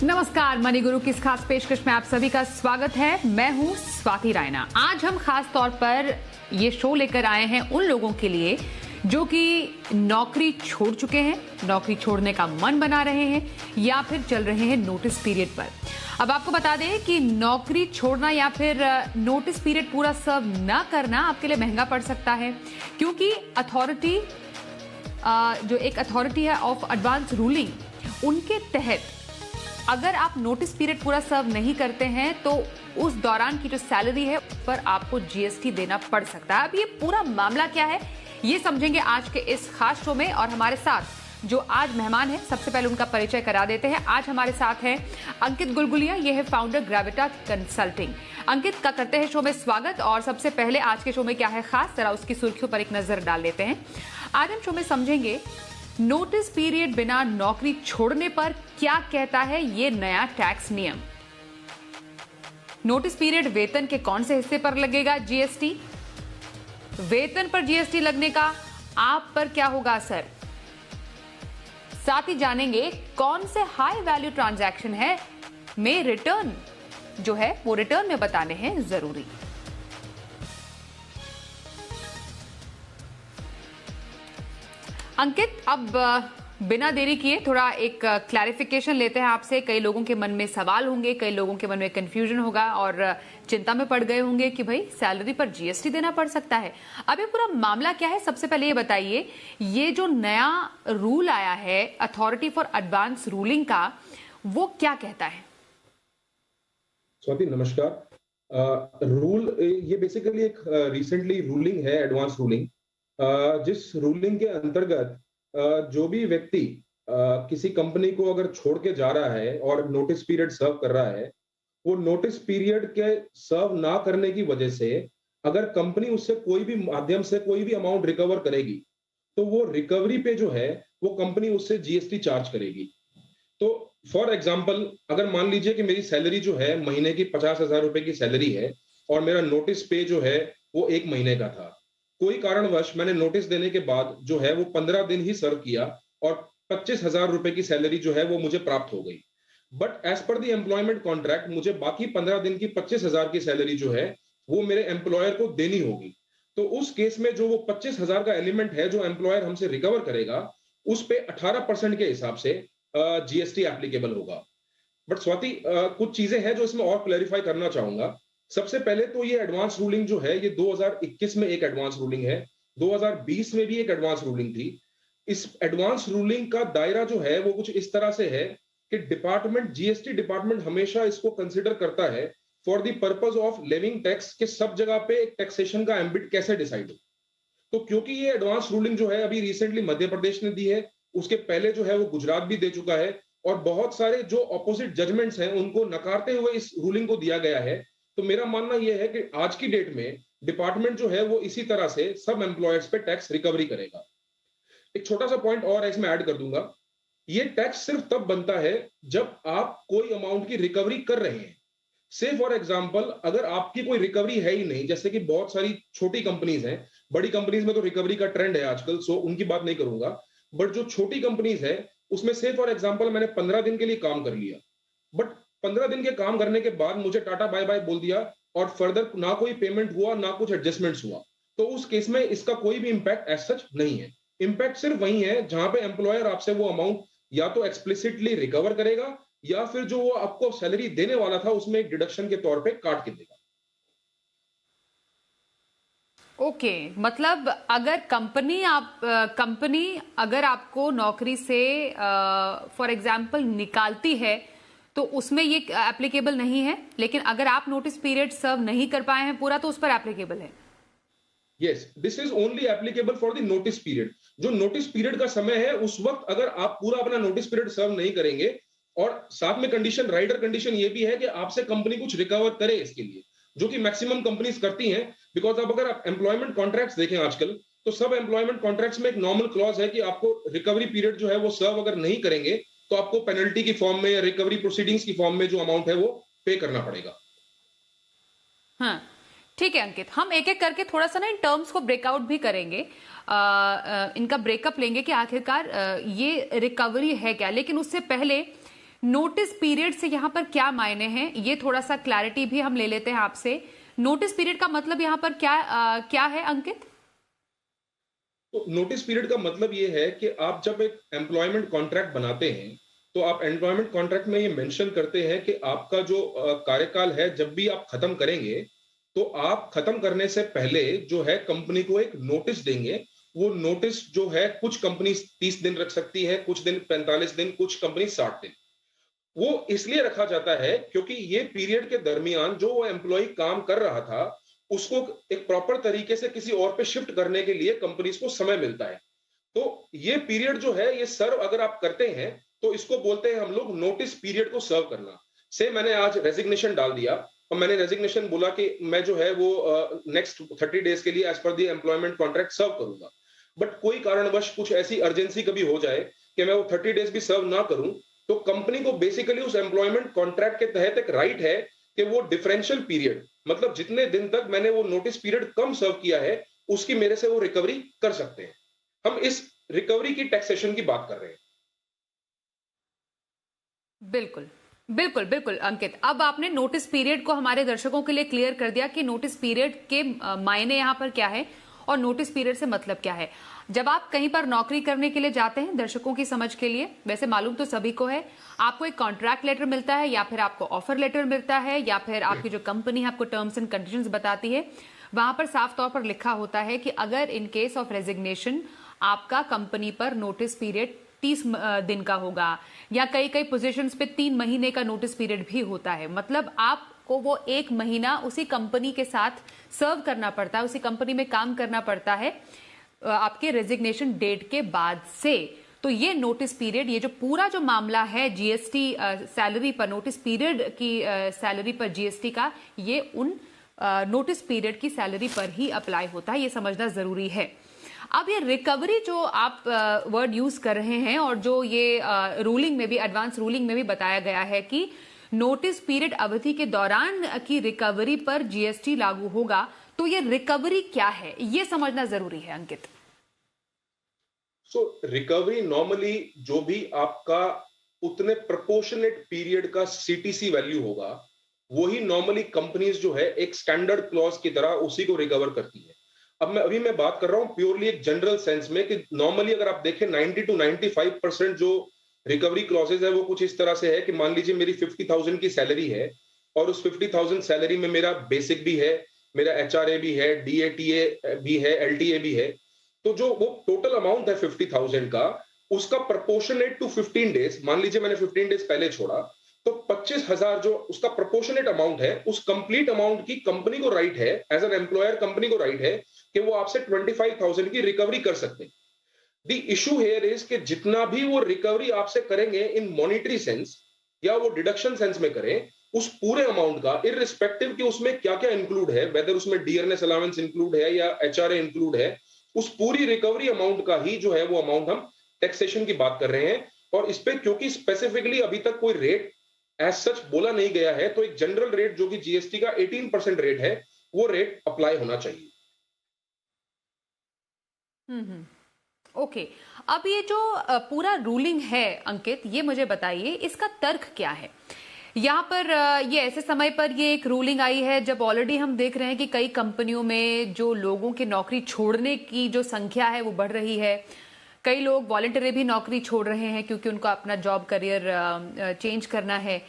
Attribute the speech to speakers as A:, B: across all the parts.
A: नमस्कार, मनी गुरु की इस खास पेशकश में आप सभी का स्वागत है। मैं हूं स्वाति रायना। आज हम खास तौर पर ये शो लेकर आए हैं उन लोगों के लिए जो कि नौकरी छोड़ चुके हैं, नौकरी छोड़ने का मन बना रहे हैं या फिर चल रहे हैं नोटिस पीरियड पर। अब आपको बता दें कि नौकरी छोड़ना या फिर नोटिस पीरियड पूरा सर्व ना करना आपके लिए महंगा पड़ सकता है, क्योंकि अथॉरिटी जो एक अथॉरिटी है ऑफ एडवांस रूलिंग, उनके तहत अगर आप नोटिस पीरियड पूरा सर्व नहीं करते हैं तो उस दौरान की जो सैलरी है उस पर आपको जीएसटी देना पड़ सकता है। अब ये पूरा मामला क्या है ये समझेंगे आज के इस खास शो में। और हमारे साथ जो आज मेहमान हैं, सबसे पहले उनका परिचय करा देते हैं। आज हमारे साथ हैं अंकित गुलगुलिया, ये है फाउंडर ग्रेविटा कंसल्टिंग। अंकित का करते हैं शो में स्वागत। और सबसे पहले आज के शो में क्या है खास, जरा उसकी सुर्खियों पर एक नजर डाल लेते हैं। आज हम शो में समझेंगे नोटिस पीरियड बिना नौकरी छोड़ने पर क्या कहता है ये नया टैक्स नियम। नोटिस पीरियड वेतन के कौन से हिस्से पर लगेगा जीएसटी, वेतन पर जीएसटी लगने का आप पर क्या होगा असर। साथ ही जानेंगे कौन से हाई वैल्यू ट्रांजैक्शन है में रिटर्न जो है वो रिटर्न में बताने हैं जरूरी। अंकित, अब बिना देरी किए थोड़ा एक क्लैरिफिकेशन लेते हैं आपसे। कई लोगों के मन में सवाल होंगे, कई लोगों के मन में कंफ्यूजन होगा और चिंता में पड़ गए होंगे कि भाई सैलरी पर जीएसटी देना पड़ सकता है। अब ये पूरा मामला क्या है, सबसे पहले ये बताइए, ये जो नया रूल आया है अथॉरिटी फॉर एडवांस रूलिंग का, वो क्या कहता है?
B: स्वाति नमस्कार। रूल ये बेसिकली एक रिसेंटली रूलिंग है, एडवांस रूलिंग, जिस रूलिंग के अंतर्गत जो भी व्यक्ति किसी कंपनी को अगर छोड़ के जा रहा है और नोटिस पीरियड सर्व कर रहा है, वो नोटिस पीरियड के सर्व ना करने की वजह से अगर कंपनी उससे कोई भी माध्यम से कोई भी अमाउंट रिकवर करेगी तो वो रिकवरी पे जो है वो कंपनी उससे जीएसटी चार्ज करेगी। तो फॉर एग्जाम्पल, अगर मान लीजिए कि मेरी सैलरी जो है महीने की 50,000 रुपए की सैलरी है और मेरा नोटिस पे जो है वो 1 महीने का था। कोई कारणवश मैंने नोटिस देने के बाद जो है वो 15 दिन ही सर्व किया और 25,000 रुपए की सैलरी जो है वो मुझे प्राप्त हो गई। But as per the employment contract मुझे बाकी 15 दिन की 25,000 की सैलरी जो है वो मेरे एम्प्लॉयर को देनी होगी। तो उस केस में जो वो 25,000 का एलिमेंट है जो एम्प्लॉयर हमसे रिकवर करेगा, उस पे 18% के हिसाब से जीएसटी एप्लीकेबल होगा। बट स्वाति, कुछ चीजें हैं जो इसमें और क्लैरिफाई करना चाहूंगा। सबसे पहले तो ये एडवांस रूलिंग जो है ये 2021 में एक एडवांस रूलिंग है, 2020 में भी एक एडवांस रूलिंग थी। इस एडवांस रूलिंग का दायरा जो है वो कुछ इस तरह से है कि डिपार्टमेंट, जीएसटी डिपार्टमेंट हमेशा इसको कंसिडर करता है for the purpose of levying tax के सब जगह पे एक टैक्सेशन का एम्बिट कैसे डिसाइड हो। तो क्योंकि ये एडवांस रूलिंग जो है अभी रिसेंटली मध्य प्रदेश ने दी है, उसके पहले जो है वो गुजरात भी दे चुका है और बहुत सारे जो ऑपोजिट जजमेंट्स हैं उनको नकारते हुए इस रूलिंग को दिया गया है। तो मेरा मानना यह है कि आज की डेट में डिपार्टमेंट जो है वो इसी तरह से सब एम्प्लॉयर्स पे टैक्स रिकवरी करेगा। एक छोटा सा पॉइंट और इसमें ऐड कर दूंगा, ये टैक्स सिर्फ तब बनता है जब आप कोई अमाउंट की रिकवरी कर रहे हैं। से फॉर एग्जांपल, अगर आपकी कोई रिकवरी है ही नहीं, जैसे कि बहुत सारी छोटी कंपनीज हैं, बड़ी कंपनीज में तो रिकवरी का ट्रेंड है आजकल, सो उनकी बात नहीं करूंगा, बट जो छोटी कंपनीज है उसमें से फॉर एग्जांपल मैंने 15 दिन के लिए काम कर लिया, बट 15 दिन के काम करने के बाद मुझे टाटा बाय बाय बोल दिया और फर्दर ना कोई पेमेंट हुआ ना कुछ एडजस्टमेंट्स हुआ, तो उस केस में इसका कोई भी इंपैक्ट एज सच नहीं है। इंपैक्ट सिर्फ वही है जहां पे एम्प्लॉयर आपसे वो अमाउंट या तो एक्सप्लिसिटली रिकवर करेगा या फिर जो वो आपको सैलरी देने वाला था उसमें एक डिडक्शन के तौर पे काट के देगा।
A: ओके, मतलब अगर कंपनी अगर आपको नौकरी से फॉर एग्जांपल निकालती है तो उसमें ये एप्लीकेबल नहीं है, लेकिन अगर आप नोटिस पीरियड सर्व नहीं कर पाए हैं पूरा तो उस पर एप्लीकेबल है।
B: Yes, this is only applicable for the notice period. जो नोटिस पीरियड का समय है उस वक्त अगर आप पूरा अपना नोटिस पीरियड सर्व नहीं करेंगे, और साथ में कंडीशन, राइडर कंडीशन ये भी है कि आपसे कंपनी कुछ रिकवर करे इसके लिए, जो कि मैक्सिमम कंपनीज करती हैं। बिकॉज अब अगर आप एम्प्लॉयमेंट कॉन्ट्रैक्ट्स देखें आजकल, तो सब एम्प्लॉयमेंट कॉन्ट्रैक्ट्स में एक नॉर्मल क्लॉज है कि आपको रिकवरी पीरियड जो है वो सर्व अगर नहीं करेंगे तो आपको पेनल्टी की फॉर्म में या रिकवरी प्रोसीडिंग्स की फॉर्म में जो अमाउंट है वो पे करना पड़ेगा।
A: हाँ, ठीक है अंकित, हम एक एक करके थोड़ा सा ना इन टर्म्स को ब्रेकआउट भी करेंगे, इनका ब्रेकअप लेंगे कि आखिरकार ये रिकवरी है क्या। लेकिन उससे पहले नोटिस पीरियड से यहाँ पर क्या मायने हैं, ये थोड़ा सा क्लैरिटी भी हम ले लेते हैं आपसे। नोटिस पीरियड का मतलब यहाँ पर क्या है अंकित?
B: तो नोटिस पीरियड का मतलब ये है कि आप जब एक एम्प्लॉयमेंट कॉन्ट्रैक्ट बनाते हैं, तो आप एम्प्लॉयमेंट कॉन्ट्रैक्ट में ये मेंशन करते हैं कि आपका जो कार्यकाल है, जब भी आप खत्म करेंगे, तो आप खत्म करने से पहले जो है कंपनी को एक नोटिस देंगे। वो नोटिस जो है, कुछ कंपनी 30 दिन रख सकती है, कुछ दिन 45 दिन, कुछ कंपनी 60 दिन। वो इसलिए रखा जाता है क्योंकि ये पीरियड के दरमियान जो वो एम्प्लॉय काम कर रहा था, उसको एक प्रॉपर तरीके से किसी और पे शिफ्ट करने के लिए कंपनीज को समय मिलता है। तो ये पीरियड जो है, ये सर्व अगर आप करते हैं, तो इसको बोलते हैं हम लोग नोटिस पीरियड को सर्व करना। से मैंने आज रेजिग्नेशन डाल दिया और मैंने रेजिग्नेशन बोला कि मैं जो है वो नेक्स्ट 30 डेज के लिए एज पर दी एम्प्लॉयमेंट कॉन्ट्रैक्ट सर्व करूंगा। बट कोई कारणवश कुछ ऐसी अर्जेंसी कभी हो जाए कि मैं वो 30 डेज भी सर्व ना करूं, तो कंपनी को बेसिकली उस एम्प्लॉयमेंट कॉन्ट्रैक्ट के तहत एक राइट है कि वो डिफरेंशियल पीरियड, मतलब जितने दिन तक मैंने वो नोटिस पीरियड कम सर्व किया है, उसकी मेरे से वो रिकवरी कर सकते हैं। हम इस रिकवरी की टैक्सेशन की बात कर रहे हैं।
A: बिल्कुल बिल्कुल बिल्कुल अंकित, अब आपने नोटिस पीरियड को हमारे दर्शकों के लिए क्लियर कर दिया कि नोटिस पीरियड के मायने यहाँ पर क्या है और नोटिस पीरियड से मतलब क्या है। जब आप कहीं पर नौकरी करने के लिए जाते हैं, दर्शकों की समझ के लिए, वैसे मालूम तो सभी को है, आपको एक कॉन्ट्रैक्ट लेटर मिलता है या फिर आपको ऑफर लेटर मिलता है या फिर आपकी जो कंपनी है आपको टर्म्स एंड कंडीशंस बताती है। वहां पर साफ तौर पर लिखा होता है कि अगर इन केस ऑफ रेजिग्नेशन आपका कंपनी पर नोटिस पीरियड 30 दिन का होगा या कई कई पोजीशंस पे 3 महीने का नोटिस पीरियड भी होता है। मतलब आपको वो 1 महीना उसी कंपनी के साथ सर्व करना पड़ता है, उसी कंपनी में काम करना पड़ता है आपके रेजिग्नेशन डेट के बाद से। तो ये नोटिस पीरियड, ये जो पूरा जो मामला है जीएसटी सैलरी पर, नोटिस पीरियड की सैलरी पर जीएसटी का, ये उन नोटिस पीरियड की सैलरी पर ही अप्लाई होता है, ये समझना जरूरी है। अब ये रिकवरी जो आप वर्ड यूज कर रहे हैं और जो ये रूलिंग में भी, एडवांस रूलिंग में भी बताया गया है कि नोटिस पीरियड अवधि के दौरान की रिकवरी पर जीएसटी लागू होगा, तो ये रिकवरी क्या है, ये समझना जरूरी है अंकित।
B: रिकवरी नॉर्मली जो भी आपका उतने प्रोपोर्शनेट पीरियड का सीटीसी वैल्यू होगा, वही नॉर्मली कंपनीज जो है एक स्टैंडर्ड क्लॉज की तरह उसी को रिकवर करती है। अब मैं बात कर रहा हूं प्योरली एक जनरल सेंस में कि नॉर्मली अगर आप देखें 90 to 95% जो रिकवरी क्लॉजेज है वो कुछ इस तरह से है कि मान लीजिए मेरी 50,000 की सैलरी है और उस 50,000 सैलरी में मेरा बेसिक भी है, मेरा एचआरए भी है, डीएटीए भी है, एलटीए भी है। तो जो वो टोटल अमाउंट है 50,000 का, उसका प्रोपोर्शनेट टू 15 डेज, मान लीजिए मैंने 15 डेज पहले छोड़ा, तो 25,000 जो उसका प्रोपोर्शनेट अमाउंट है, उस कंप्लीट अमाउंट की कंपनी को राइट है, एज एन एम्प्लॉयर कंपनी को राइट है कि वो आपसे 25,000 की रिकवरी कर सकते हैं। द इशू हियर इज कि जितना भी वो रिकवरी आपसे करेंगे इन मॉनिटरी सेंस या वो डिडक्शन सेंस में करें, उस पूरे अमाउंट का इररिस्पेक्टिव कि उसमें क्या क्या इंक्लूड है, वेदर उसमें डियरनेस अलाउंस इंक्लूड है या एचआरए इंक्लूड है, उस पूरी रिकवरी अमाउंट का ही जो है वो अमाउंट हम टैक्सेशन की बात कर रहे हैं। और इस पे क्योंकि स्पेसिफिकली अभी तक कोई रेट एज सच बोला नहीं गया है, तो एक जनरल रेट जो कि जीएसटी का 18% रेट है, वो रेट अप्लाई होना चाहिए।
A: ओके, अब ये जो पूरा रूलिंग है अंकित, ये मुझे बताइए इसका तर्क क्या है। यहाँ पर ये ऐसे समय पर ये एक रूलिंग आई है जब ऑलरेडी हम देख रहे हैं कि कई कंपनियों में जो लोगों की नौकरी छोड़ने की जो संख्या है वो बढ़ रही है। कई लोग वॉलंटरी भी नौकरी छोड़ रहे हैं क्योंकि उनको अपना जॉब करियर चेंज करना है।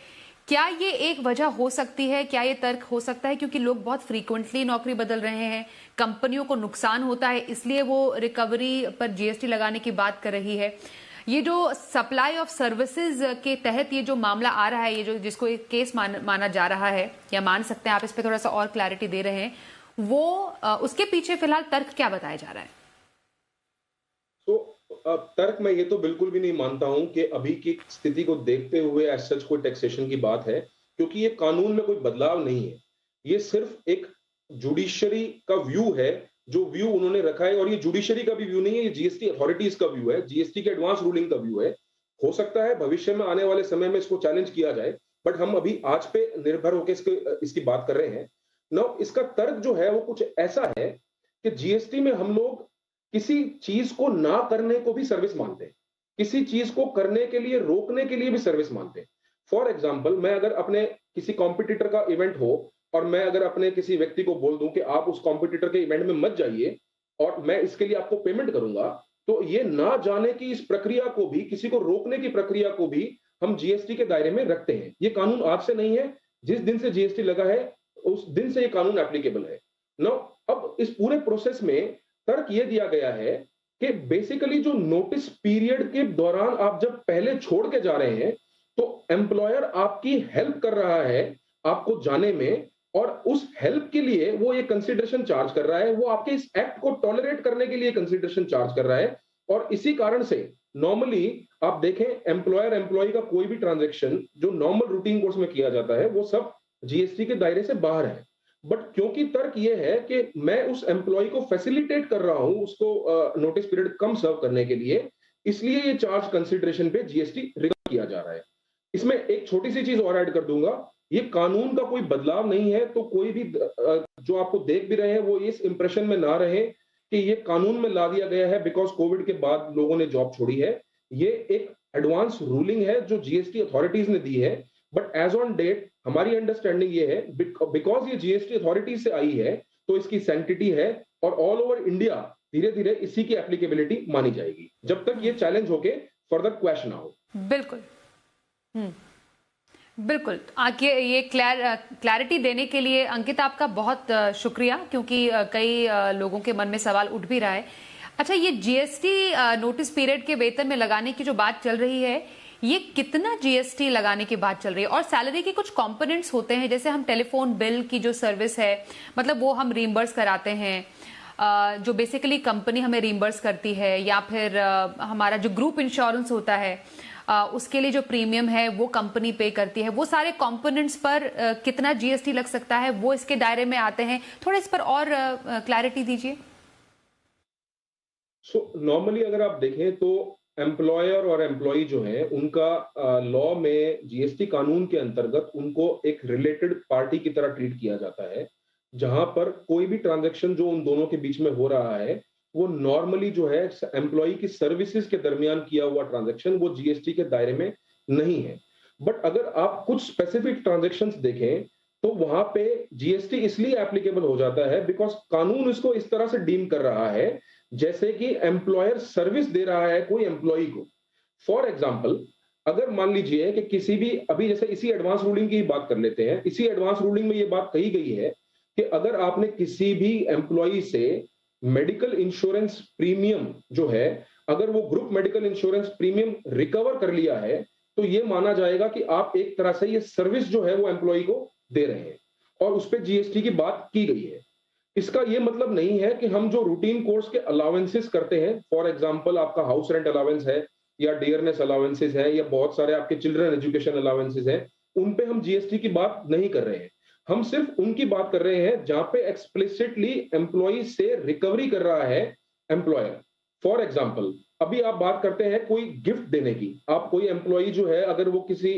A: क्या ये एक वजह हो सकती है, क्या ये तर्क हो सकता है क्योंकि लोग बहुत फ्रीक्वेंटली नौकरी बदल रहे हैं, कंपनियों को नुकसान होता है, इसलिए वो रिकवरी पर जीएसटी लगाने की बात कर रही है। ये जो सप्लाई ऑफ सर्विसेज के तहत ये जो मामला आ रहा है, ये जो जिसको एक केस माना जा रहा है या मान सकते हैं आप, इस पे थोड़ा सा और क्लैरिटी दे रहे हैं, वो उसके पीछे फिलहाल तर्क क्या बताया जा रहा है?
B: तो तर्क मैं ये तो बिल्कुल भी नहीं मानता हूं कि अभी की स्थिति को देखते हुए एज सच कोई टैक्सेशन की बात है, क्योंकि ये कानून में कोई बदलाव नहीं है। ये सिर्फ एक जुडिशरी का व्यू है, जो व्यू उन्होंने रखा है, और ये जुडिशरी का भी व्यू नहीं है, ये जीएसटी अथॉरिटीज का व्यू है, जीएसटी के एडवांस रूलिंग का व्यू है। हो सकता है भविष्य में आने वाले समय में इसको चैलेंज किया जाए, बट हम अभी आज पे निर्भर होकर इसकी बात कर रहे हैं। नाउ इसका तर्क जो है वो कुछ ऐसा है कि जीएसटी में हम लोग किसी चीज को ना करने को भी सर्विस मानते हैं, किसी चीज को करने के लिए रोकने के लिए भी सर्विस मानते हैं। फॉर एग्जाम्पल, मैं अगर अपने किसी कॉम्पिटिटर का इवेंट हो और मैं अगर अपने किसी व्यक्ति को बोल दूं कि आप उस कॉम्पिटिटर के इवेंट में मत जाइए और मैं इसके लिए आपको पेमेंट करूंगा, तो ये ना जाने की इस प्रक्रिया को भी, किसी को रोकने की प्रक्रिया को भी हम जीएसटी के दायरे में रखते हैं। ये कानून आज से नहीं है, जिस दिन से जीएसटी लगा है उस दिन से ये कानून एप्लीकेबल है। नो, अब इस पूरे प्रोसेस में तर्क ये दिया गया है कि बेसिकली जो नोटिस पीरियड के दौरान आप जब पहले छोड़ के जा रहे हैं, तो एम्प्लॉयर आपकी हेल्प कर रहा है आपको जाने में, और उस हेल्प के लिए वो ये कंसिडरेशन चार्ज कर रहा है, वो आपके इस एक्ट को टॉलरेट करने के लिए कंसिडरेशन चार्ज कर रहा है। और इसी कारण से नॉर्मली आप देखें, एम्प्लॉयर एम्प्लॉय का कोई भी ट्रांजैक्शन जो नॉर्मल रूटीन कोर्स में किया जाता है, वो सब जीएसटी के दायरे से बाहर है। बट क्योंकि तर्क ये है कि मैं उस एम्प्लॉय को फैसिलिटेट कर रहा हूं उसको नोटिस पीरियड कम सर्व करने के लिए, इसलिए ये चार्ज कंसिडरेशन पे जीएसटी रिकवर किया जा रहा है। इसमें एक छोटी सी चीज और ऐड कर दूंगा, ये कानून का कोई बदलाव नहीं है, तो कोई भी जो आपको देख भी रहे हैं वो इस इंप्रेशन में ना रहे कि ये कानून में ला दिया गया है बिकॉज कोविड के बाद लोगों ने जॉब छोड़ी है। ये एक एडवांस रूलिंग है जो जीएसटी अथॉरिटीज ने दी है, बट एज ऑन डेट हमारी अंडरस्टैंडिंग ये है बिकॉज ये जीएसटी अथॉरिटीज से आई है तो इसकी सैंक्टिटी है और ऑल ओवर इंडिया धीरे धीरे इसी की एप्लीकेबिलिटी मानी जाएगी जब तक ये चैलेंज होके फर्दर क्वेश्चन ना हो।
A: बिल्कुल। बिल्कुल, आगे ये क्लैरिटी देने के लिए अंकित आपका बहुत शुक्रिया, क्योंकि कई लोगों के मन में सवाल उठ भी रहा है। अच्छा, ये जीएसटी नोटिस पीरियड के वेतन में लगाने की जो बात चल रही है, ये कितना जीएसटी लगाने की बात चल रही है? और सैलरी के कुछ कंपोनेंट्स होते हैं, जैसे हम टेलीफोन बिल की जो सर्विस है, मतलब वो हम रीइंबर्स कराते हैं, जो बेसिकली कंपनी हमें रीइंबर्स करती है, या फिर हमारा जो ग्रुप इंश्योरेंस होता है उसके लिए जो प्रीमियम है वो कंपनी पे करती है। वो सारे कंपोनेंट्स पर कितना जीएसटी लग सकता है, वो इसके दायरे में आते हैं। थोड़ा इस पर और क्लैरिटी दीजिए।
B: नॉर्मली अगर आप देखें तो एम्प्लॉयर और एम्प्लॉय जो है उनका लॉ में जीएसटी कानून के अंतर्गत उनको एक रिलेटेड पार्टी की तरह ट्रीट किया जाता है, जहां पर कोई भी ट्रांजैक्शन जो उन दोनों के बीच में हो रहा है वो नॉर्मली जो है एम्प्लॉय की सर्विसेज के दरमियान किया हुआ ट्रांजैक्शन, वो जीएसटी के दायरे में नहीं है। बट अगर आप कुछ स्पेसिफिक ट्रांजैक्शंस देखें तो वहां पे जीएसटी इसलिए एप्लीकेबल हो जाता है बिकॉज कानून इसको इस तरह से डीम कर रहा है जैसे कि एम्प्लॉयर सर्विस दे रहा है कोई एम्प्लॉय को। फॉर एग्जाम्पल, अगर मान लीजिए कि किसी भी, अभी जैसे इसी एडवांस रूलिंग की बात कर लेते हैं, इसी एडवांस रूलिंग में ये बात कही गई है कि अगर आपने किसी भी एम्प्लॉय से मेडिकल इंश्योरेंस प्रीमियम जो है, अगर वो group medical insurance premium recover कर लिया है, तो ये माना जाएगा कि आप एक तरह से ये सर्विस जो है वो एम्प्लॉय को दे रहे हैं और उस पर जीएसटी की बात की गई है। इसका ये मतलब नहीं है कि हम जो रूटीन कोर्स के अलाउंसेस करते हैं, फॉर एग्जांपल आपका हाउस रेंट अलाउंस है या डियरनेस अलाउंसेस है या बहुत सारे आपके चिल्ड्रन एजुकेशन अलाउंसेस हैं, उन पे हम जीएसटी की बात नहीं कर रहे हैं। हम सिर्फ उनकी बात कर रहे हैं जहां पे एक्सप्लिसिटली एम्प्लॉय से रिकवरी कर रहा है एम्प्लॉयर। फॉर एग्जांपल, अभी आप बात करते हैं कोई गिफ्ट देने की, आप कोई एम्प्लॉय जो है अगर वो किसी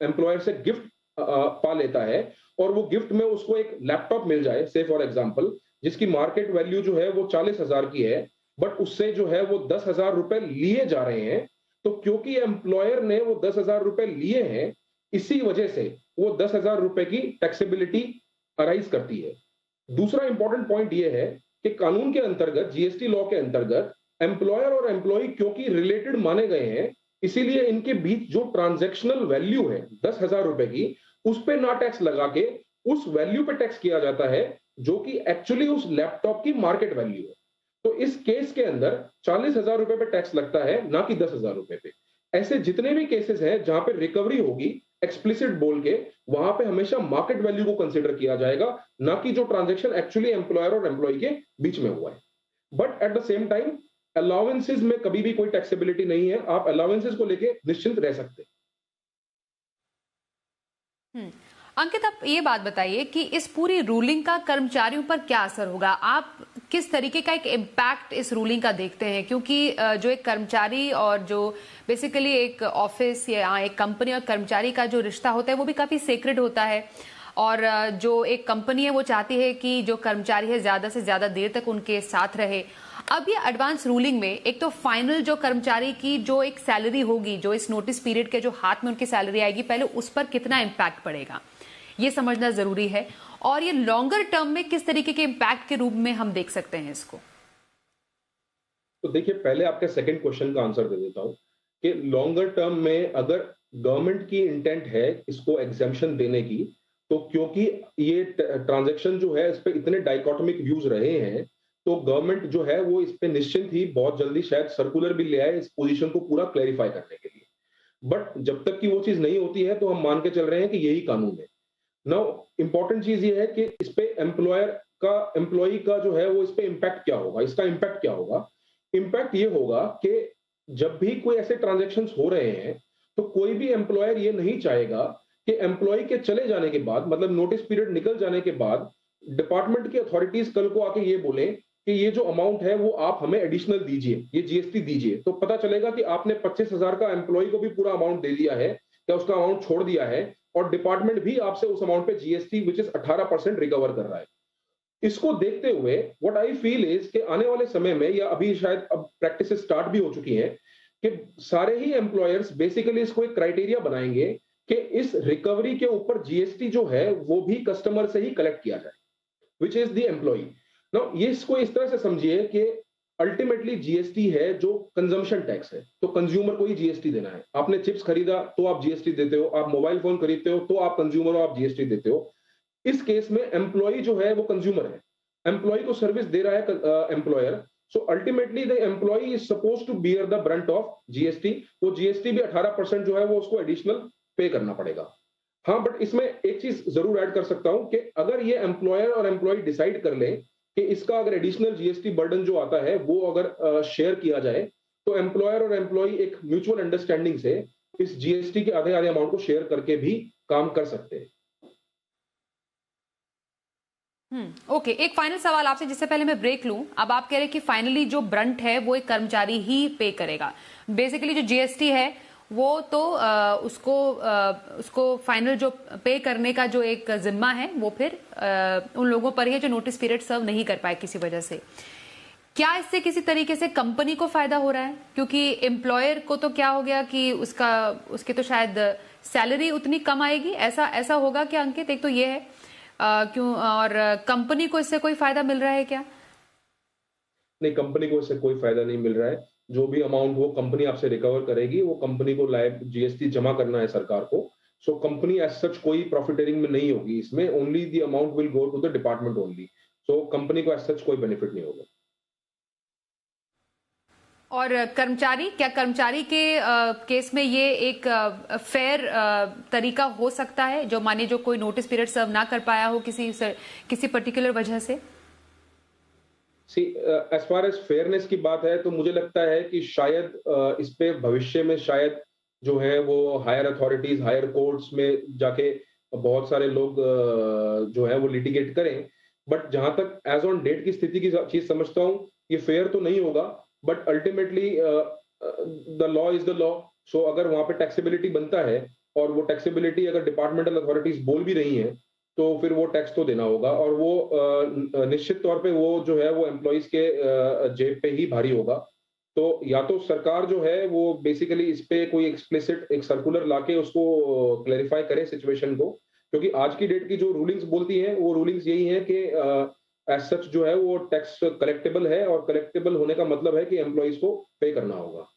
B: एम्प्लॉयर से गिफ्ट पा लेता है और वो गिफ्ट में उसको एक लैपटॉप मिल जाए, से फॉर एग्जांपल, जिसकी मार्केट वैल्यू जो है वो 40,000 की है, बट उससे जो है वो 10,000 रुपए लिए जा रहे हैं, तो क्योंकि एम्प्लॉयर ने वो 10,000 रुपए लिए हैं, इसी वजह से वो 10,000 रुपए की टैक्सेबिलिटी अराइज करती है। दूसरा इंपॉर्टेंट पॉइंट ये है कि कानून के अंतर्गत, जीएसटी लॉ के अंतर्गत, एम्प्लॉयर और एम्प्लॉय क्योंकि रिलेटेड माने गए हैं, इसीलिए इनके बीच जो ट्रांजैक्शनल वैल्यू है 10,000 रुपए की, उस पे ना टैक्स लगा के उस वैल्यू पे टैक्स किया जाता है जो कि एक्चुअली उस लैपटॉप की मार्केट वैल्यू है। तो इस केस के अंदर 40,000 रुपए पे टैक्स लगता है, ना कि 10,000 रुपए पे। ऐसे जितने भी केसेस हैं जहां पे रिकवरी होगी एक्सप्लिसिट बोल के, वहां पे हमेशा मार्केट वैल्यू को कंसीडर किया जाएगा, ना कि जो ट्रांजैक्शन एक्चुअली एम्प्लॉयर और एम्प्लॉय के बीच में हुआ है। But at the same time allowances में कभी भी कोई टैक्सेबिलिटी नहीं है, आप अलाउंसेस को लेके निश्चिंत रह सकते
A: हैं। अंकित, आप ये बात बताइए कि इस पूरी रूलिंग का कर्मचारियों पर क्या असर होगा? आप किस तरीके का एक इम्पैक्ट इस रूलिंग का देखते हैं? क्योंकि जो एक कर्मचारी और जो बेसिकली एक ऑफिस या एक कंपनी और कर्मचारी का जो रिश्ता होता है वो भी काफी सेक्रेड होता है। और जो एक कंपनी है वो चाहती है कि जो कर्मचारी है ज्यादा से ज्यादा देर तक उनके साथ रहे। अब ये एडवांस रूलिंग में एक तो फाइनल जो कर्मचारी की जो एक सैलरी होगी, जो इस नोटिस पीरियड के जो हाथ में उनकी सैलरी आएगी, पहले उस पर कितना इम्पैक्ट पड़ेगा ये समझना जरूरी है, और ये लॉन्गर टर्म में किस तरीके के इम्पैक्ट के रूप में हम देख सकते हैं इसको।
B: तो देखिए, पहले आपके सेकंड क्वेश्चन का आंसर दे देता हूं कि लॉन्गर टर्म में अगर गवर्नमेंट की इंटेंट है इसको एग्जेम्पशन देने की, तो क्योंकि ये ट्रांजैक्शन जो है इस पे इतने डाइकोटोमिक व्यूज रहे हैं, तो गवर्नमेंट जो है वो इस पे निश्चिंत ही बहुत जल्दी शायद सर्कुलर भी ले आए इस पोजीशन को पूरा क्लैरिफाई करने के लिए। बट जब तक कि वो चीज नहीं होती है तो हम मान के चल रहे हैं कि यही कानून है। नाउ इंपॉर्टेंट चीज ये है कि इस पे एम्प्लॉय का जो है वो इस पे इम्पैक्ट क्या होगा, इसका इम्पैक्ट क्या होगा। इम्पैक्ट ये होगा कि जब भी कोई ऐसे ट्रांजैक्शंस हो रहे हैं तो कोई भी एम्प्लॉयर ये नहीं चाहेगा कि एम्प्लॉय के चले जाने के बाद, मतलब नोटिस पीरियड निकल जाने के बाद, डिपार्टमेंट की अथॉरिटीज कल को आके ये बोले कि ये जो अमाउंट है वो आप हमें एडिशनल दीजिए, ये जीएसटी दीजिए। तो पता चलेगा कि आपने 25,000 का एम्प्लॉय को भी पूरा अमाउंट दे दिया है या उसका अमाउंट छोड़ दिया है, और डिपार्टमेंट भी आपसे उस अमाउंट पे जीएसटी विच इज 18% रिकवर कर रहा है। इसको देखते हुए व्हाट आई फील इज कि आने वाले समय में, या अभी शायद अब प्रैक्टिस स्टार्ट भी हो चुकी हैं, कि सारे ही एम्प्लॉयर्स बेसिकली इसको एक क्राइटेरिया बनाएंगे कि इस रिकवरी के ऊपर जीएसटी जो है वो भी कस्टमर से ही कलेक्ट किया जाए, which is the employ. Now ये इसको इस तरह से समझिए कि अल्टीमेटली जीएसटी है जो कंजम्पशन टैक्स है, तो कंज्यूमर को ही जीएसटी देना है। आपने चिप्स खरीदा तो आप जीएसटी देते हो, आप मोबाइल फोन खरीदते हो तो आप कंज्यूमर हो, आप जीएसटी देते हो। इस केस में एम्प्लॉय जो है वो कंज्यूमर है, एम्प्लॉय को सर्विस दे रहा है employer, so ultimately the employ is suppose to bear the brunt of GST. वो जीएसटी भी 18% जो है वो उसको एडिशनल पे करना पड़ेगा। हाँ, बट इसमें एक चीज जरूर ऐड कर सकता हूं कि अगर ये एम्प्लॉयर और एम्प्लॉय डिसाइड कर ले कि इसका अगर एडिशनल जीएसटी बर्डन जो आता है वो अगर शेयर किया जाए, तो एम्प्लॉयर और एम्प्लॉय एक म्यूचुअल अंडरस्टैंडिंग से इस जीएसटी के आधे आधे अमाउंट को शेयर करके भी काम कर सकते हैं।
A: ओके, एक फाइनल सवाल आपसे जिससे पहले मैं ब्रेक लूं। अब आप कह रहे हैं कि फाइनली जो ब्रंट है वो एक कर्मचारी ही पे करेगा। बेसिकली जो जीएसटी है वो तो उसको फाइनल जो पे करने का जो एक जिम्मा है वो फिर उन लोगों पर ही है जो नोटिस पीरियड सर्व नहीं कर पाए किसी वजह से। क्या इससे किसी तरीके से कंपनी को फायदा हो रहा है? क्योंकि एम्प्लॉयर को तो क्या हो गया कि उसके तो शायद सैलरी उतनी कम आएगी, ऐसा होगा क्या अंकित? एक तो ये है क्यों, और कंपनी को इससे कोई फायदा मिल रहा है क्या?
B: नहीं, कंपनी को इससे कोई फायदा नहीं मिल रहा है। जो भी अमाउंट वो कंपनी आपसे रिकवर करेगी वो कंपनी को लाइव जीएसटी जमा करना है सरकार को। सो कंपनी एज सच कोई प्रॉफिटेरिंग में नहीं होगी इसमें, only the amount will go to the department only. So company को एज सच कोई बेनिफिट नहीं होगा।
A: और कर्मचारी के केस में ये एक फेयर तरीका हो सकता है, जो माने जो कोई नोटिस पीरियड सर्व ना कर पाया हो किसी पर्टिकुलर वजह से?
B: एज फार एज फेयरनेस की बात है तो मुझे लगता है कि शायद इस पे भविष्य में शायद जो है वो हायर अथॉरिटीज, हायर कोर्ट्स में जाके बहुत सारे लोग जो है वो लिटिगेट करें। बट जहां तक एज ऑन डेट की स्थिति की चीज समझता हूं, ये फेयर तो नहीं होगा, but ultimately the law is the law. So अगर वहां पे टैक्सेबिलिटी बनता है और वो टैक्सेबिलिटी अगर डिपार्टमेंटल अथॉरिटीज बोल भी रही हैं, तो फिर वो टैक्स तो देना होगा, और वो निश्चित तौर पे वो जो है वो एम्प्लॉइज के जेब पे ही भारी होगा। तो या तो सरकार जो है वो बेसिकली इस पे कोई एक्सप्लिसिट एक सर्कुलर लाके उसको क्लैरिफाई करे सिचुएशन को, क्योंकि आज की डेट की जो रूलिंग्स बोलती हैं वो रूलिंग्स यही हैं कि एज सच जो है वो टैक्स कलेक्टेबल है, और कलेक्टेबल होने का मतलब है कि एम्प्लॉइज को पे करना होगा।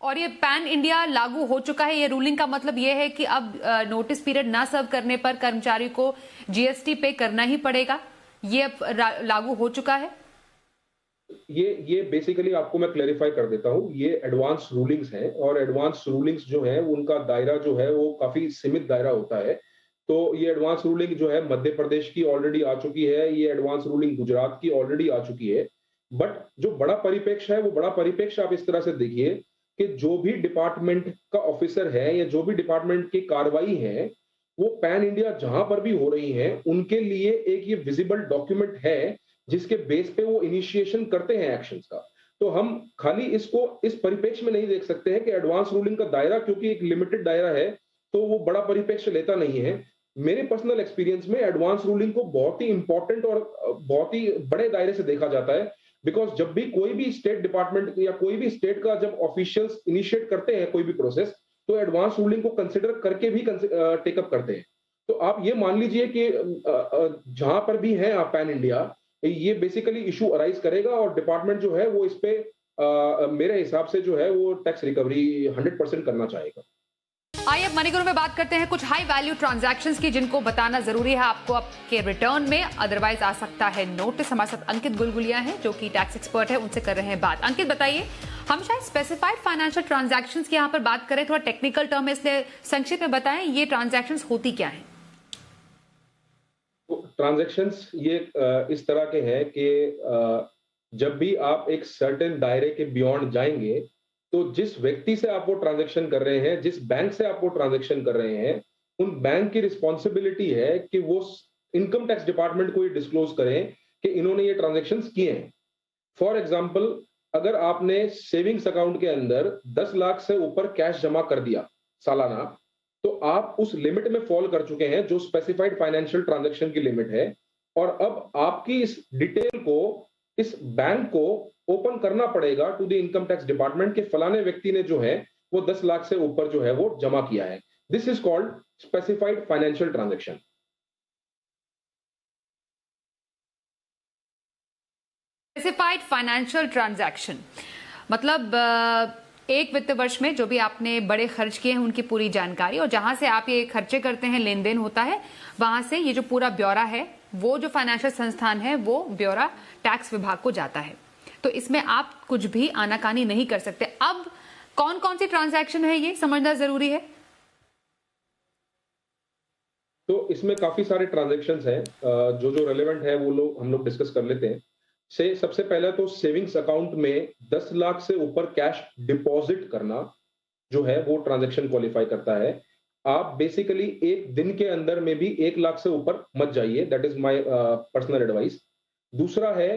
A: और ये पैन इंडिया लागू हो चुका है, ये रूलिंग का मतलब ये है कि अब नोटिस पीरियड ना सर्व करने पर कर्मचारी को जीएसटी पे करना ही पड़ेगा, ये अब लागू हो चुका है।
B: ये बेसिकली आपको मैं क्लैरिफाई कर देता हूं, ये एडवांस रूलिंग्स हैं, और एडवांस रूलिंग्स जो है उनका दायरा जो है वो काफी सीमित दायरा होता है। तो ये एडवांस रूलिंग जो है मध्य प्रदेश की ऑलरेडी आ चुकी है, ये एडवांस रूलिंग गुजरात की ऑलरेडी आ चुकी है। बट जो बड़ा परिप्रेक्ष्य है वो बड़ा परिप्रेक्ष्य आप इस तरह से देखिए कि जो भी डिपार्टमेंट का ऑफिसर है या जो भी डिपार्टमेंट की कार्रवाई है वो पैन इंडिया जहां पर भी हो रही है, उनके लिए एक ये विजिबल डॉक्यूमेंट है जिसके बेस पे वो इनिशिएशन करते हैं एक्शंस का। तो हम खाली इसको इस परिप्रेक्ष्य में नहीं देख सकते हैं कि एडवांस रूलिंग का दायरा क्योंकि एक लिमिटेड दायरा है, तो वो बड़ा परिप्रेक्ष्य लेता नहीं है। मेरे पर्सनल एक्सपीरियंस में एडवांस रूलिंग को बहुत ही इंपॉर्टेंट और बहुत ही बड़े दायरे से देखा जाता है, बिकॉज जब भी कोई भी स्टेट डिपार्टमेंट या कोई भी स्टेट का जब ऑफिशियल्स इनिशिएट करते हैं कोई भी प्रोसेस, तो एडवांस रूलिंग को कंसिडर करके भी टेकअप करते हैं। तो आप ये मान लीजिए कि जहां पर भी है आप पैन इंडिया, ये बेसिकली इशू अराइज करेगा और डिपार्टमेंट जो है वो इस पे मेरे हिसाब से जो है वो टैक्स रिकवरी 100% करना चाहेगा।
A: आइए अब मनी गुरु में बात करते हैं कुछ हाई वैल्यू ट्रांजैक्शंस की, जिनको बताना जरूरी है आपको आपके रिटर्न में, अदरवाइज आ सकता है नोटिस। हमारे साथ अंकित गुलगुलिया हैं जो कि टैक्स एक्सपर्ट है, उनसे कर रहे हैं बात। अंकित बताइए, हम शायद स्पेसिफाइड फाइनेंशियल ट्रांजैक्शंस की यहाँ पर बात करें, थोड़ा टेक्निकल टर्म है इसलिए संक्षिप्त में बताएं ये ट्रांजैक्शंस होती क्या है।
B: ट्रांजैक्शंस ये इस तरह के हैं कि जब भी आप एक सर्टेन दायरे के बियॉन्ड जाएंगे, तो जिस व्यक्ति से आप वो ट्रांजैक्शन कर रहे हैं, जिस बैंक से आप वो ट्रांजैक्शन कर रहे हैं, उन बैंक की रिस्पॉन्सिबिलिटी है कि वो इनकम टैक्स डिपार्टमेंट को ये डिस्क्लोज करें कि इन्होंने ये ट्रांजैक्शंस किए हैं। फॉर एग्जांपल, अगर आपने सेविंग्स अकाउंट के अंदर 10 लाख से ऊपर कैश जमा कर दिया सालाना, तो आप उस लिमिट में फॉल कर चुके हैं जो स्पेसिफाइड फाइनेंशियल ट्रांजैक्शन की लिमिट है, और अब आपकी इस डिटेल को इस बैंक को ओपन करना पड़ेगा to the income tax department के फलाने व्यक्ति ने जो है वो 10 लाख से ऊपर जो है वो जमा किया है। This is called specified financial transaction.
A: Specified financial transaction मतलब एक वित्त वर्ष में जो भी आपने बड़े खर्च किए हैं उनकी पूरी जानकारी, और जहां से आप ये खर्चे करते हैं, लेन देन होता है, वहां से ये जो पूरा ब्यौरा है वो जो फाइनेंशियल संस्थान है वो ब्यौरा टैक्स विभाग को जाता है। तो इसमें आप कुछ भी आनाकानी नहीं कर सकते। अब कौन कौन सी ट्रांजैक्शन है ये समझना जरूरी है।
B: तो इसमें काफी सारे ट्रांजैक्शंस हैं, जो जो रेलेवेंट है वो हम लोग डिस्कस कर लेते हैं। सबसे पहले तो सेविंग्स अकाउंट में 10 लाख से ऊपर कैश डिपॉजिट करना जो है वो ट्रांजैक्शन क्वालिफाई करता है। आप बेसिकली एक दिन के अंदर में भी 1 लाख से ऊपर मत जाइए, that is my personal advice. दूसरा है,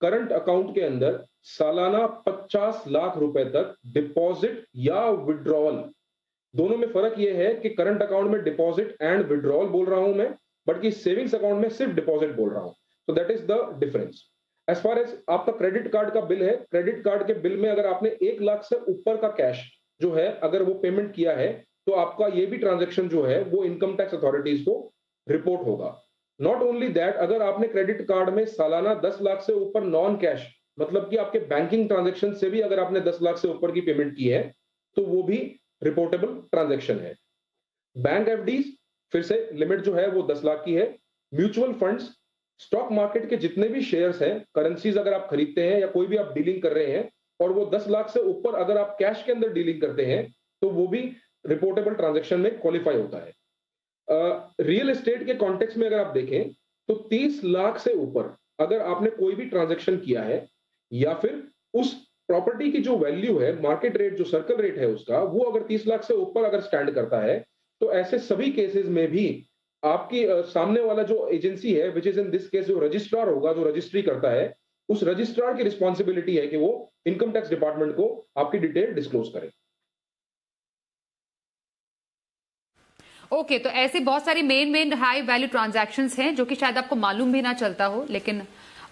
B: करंट अकाउंट के अंदर सालाना 50 लाख रुपए तक डिपॉजिट या विड्रॉल, दोनों में फर्क यह है कि करंट अकाउंट में डिपॉजिट एंड विड्रॉल बोल रहा हूं मैं, बट सेविंग्स अकाउंट में सिर्फ डिपॉजिट बोल रहा हूं। So that is the difference. As far as आपका क्रेडिट कार्ड का बिल है, क्रेडिट कार्ड के बिल में अगर आपने 1 लाख से ऊपर का कैश जो है अगर वो पेमेंट किया है, तो आपका ये भी ट्रांजैक्शन जो है वो इनकम टैक्स अथॉरिटीज को रिपोर्ट होगा। नॉट ओनली दैट, अगर आपने क्रेडिट कार्ड में सालाना 10 लाख से ऊपर नॉन कैश, मतलब कि आपके बैंकिंग ट्रांजैक्शन से भी अगर आपने 10 लाख से ऊपर की पेमेंट की है, तो वो भी रिपोर्टेबल ट्रांजैक्शन है। बैंक एफडीज, फिर से लिमिट जो है वो 10 लाख की है। म्यूचुअल फंड्स, स्टॉक मार्केट के जितने भी शेयर्स हैं, करेंसीज अगर आप खरीदते हैं या कोई भी आप डीलिंग कर रहे हैं और वो 10 लाख से ऊपर अगर आप कैश के अंदर डीलिंग करते हैं, तो वो भी रिपोर्टेबल ट्रांजैक्शन में क्वालिफाई होता है। रियल एस्टेट के कॉन्टेक्स्ट में अगर आप देखें तो 30 लाख से ऊपर अगर आपने कोई भी ट्रांजैक्शन किया है, या फिर उस प्रॉपर्टी की जो वैल्यू है, मार्केट रेट जो सर्कल रेट है उसका, वो अगर 30 लाख से ऊपर अगर स्टैंड करता है, तो ऐसे सभी केसेस में भी आपकी सामने वाला जो एजेंसी है, which is in this case जो रजिस्ट्रार होगा, जो रजिस्ट्री करता है, उस रजिस्ट्रार की रिस्पॉन्सिबिलिटी है कि वो इनकम टैक्स डिपार्टमेंट को आपकी डिटेल डिस्क्लोज करे।
A: ओके, तो ऐसे बहुत सारी मेन हाई वैल्यू ट्रांजैक्शंस हैं जो कि शायद आपको मालूम भी ना चलता हो, लेकिन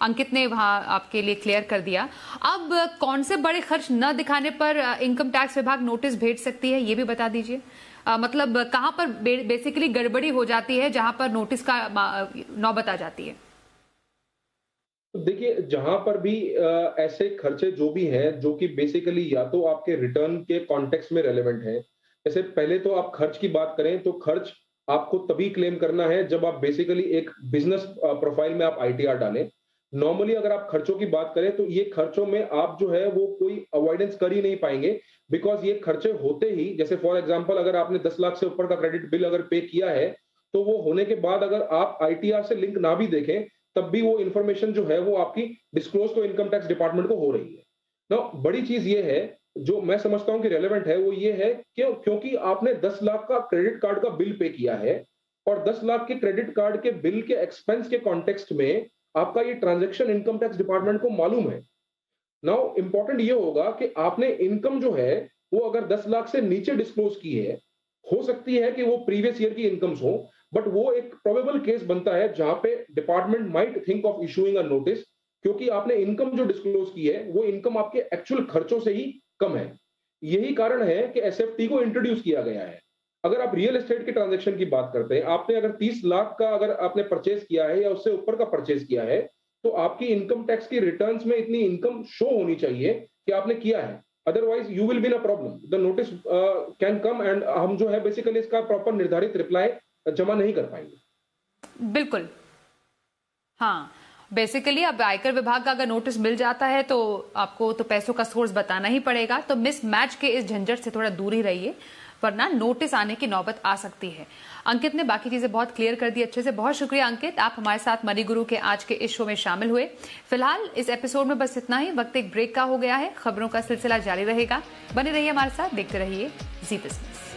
A: अंकित ने वहां आपके लिए क्लियर कर दिया। अब कौन से बड़े खर्च न दिखाने पर इनकम टैक्स विभाग नोटिस भेज सकती है, ये भी बता दीजिए। मतलब कहां पर बेसिकली गड़बड़ी हो जाती है जहां पर नोटिस का नौबत आ जाती है।
B: देखिए, जहां पर भी ऐसे खर्चे जो भी हैं जो कि बेसिकली या तो आपके रिटर्न के कॉन्टेक्स्ट में रेलेवेंट है, जैसे पहले तो आप खर्च की बात करें तो खर्च आपको तभी क्लेम करना है जब आप बेसिकली एक बिजनेस प्रोफाइल में आप आईटीआर डालें। नॉर्मली अगर आप खर्चों की बात करें तो ये खर्चों में आप जो है वो कोई अवॉइडेंस कर ही नहीं पाएंगे, बिकॉज ये खर्चे होते ही, जैसे फॉर एग्जांपल अगर आपने 10 लाख से ऊपर का क्रेडिट बिल अगर पे किया है, तो वो होने के बाद अगर आप आईटीआर से लिंक ना भी देखें, तब भी वो इंफॉर्मेशन जो है वो आपकी डिस्क्लोज तो इनकम टैक्स डिपार्टमेंट को हो रही है ना। बड़ी चीज ये है जो मैं समझता हूं कि रेलेवेंट है, वो ये है कि क्योंकि आपने 10 लाख का क्रेडिट कार्ड का बिल पे किया है और 10 लाख के क्रेडिट कार्ड के बिल के एक्सपेंस के कॉन्टेक्स्ट में आपका ये ट्रांजैक्शन इनकम टैक्स डिपार्टमेंट को मालूम है। नाउ इंपॉर्टेंट ये होगा कि आपने इनकम जो है वो अगर 10 लाख से नीचे डिस्क्लोज की है, हो सकती है कि वो प्रीवियस ईयर की इनकम्स हो, बट वो एक प्रोबेबल केस बनता है जहां पे department might think of issuing a notice, क्योंकि आपने इनकम जो डिस्क्लोज की है वो इनकम आपके एक्चुअल खर्चों से ही कम है। यही कारण है कि एसएफटी को इंट्रोड्यूस किया गया है। अगर आप रियल एस्टेट के ट्रांजैक्शन की बात करते हैं, आपने अगर 30 लाख का अगर आपने परचेज किया है या उससे ऊपर का परचेज किया है, तो आपकी इनकम टैक्स की रिटर्न्स में इतनी इनकम शो होनी चाहिए कि आपने किया है। Otherwise you will be in a problem, the notice can come and हम जो है बेसिकली इसका प्रॉपर निर्धारित रिप्लाई जमा नहीं कर पाएंगे।
A: बिल्कुल, हाँ। बेसिकली अब आयकर विभाग का अगर नोटिस मिल जाता है तो आपको तो पैसों का सोर्स बताना ही पड़ेगा, तो मिसमैच के इस झंझट से थोड़ा दूर ही रहिए, वरना नोटिस आने की नौबत आ सकती है। अंकित ने बाकी चीजें बहुत क्लियर कर दी अच्छे से। बहुत शुक्रिया अंकित, आप हमारे साथ मनी गुरु के आज के इस शो में शामिल हुए। फिलहाल इस एपिसोड में बस इतना ही, वक्त एक ब्रेक का हो गया है। खबरों का सिलसिला जारी रहेगा, बने रहिए हमारे साथ, देखते रहिए जी बिजनेस।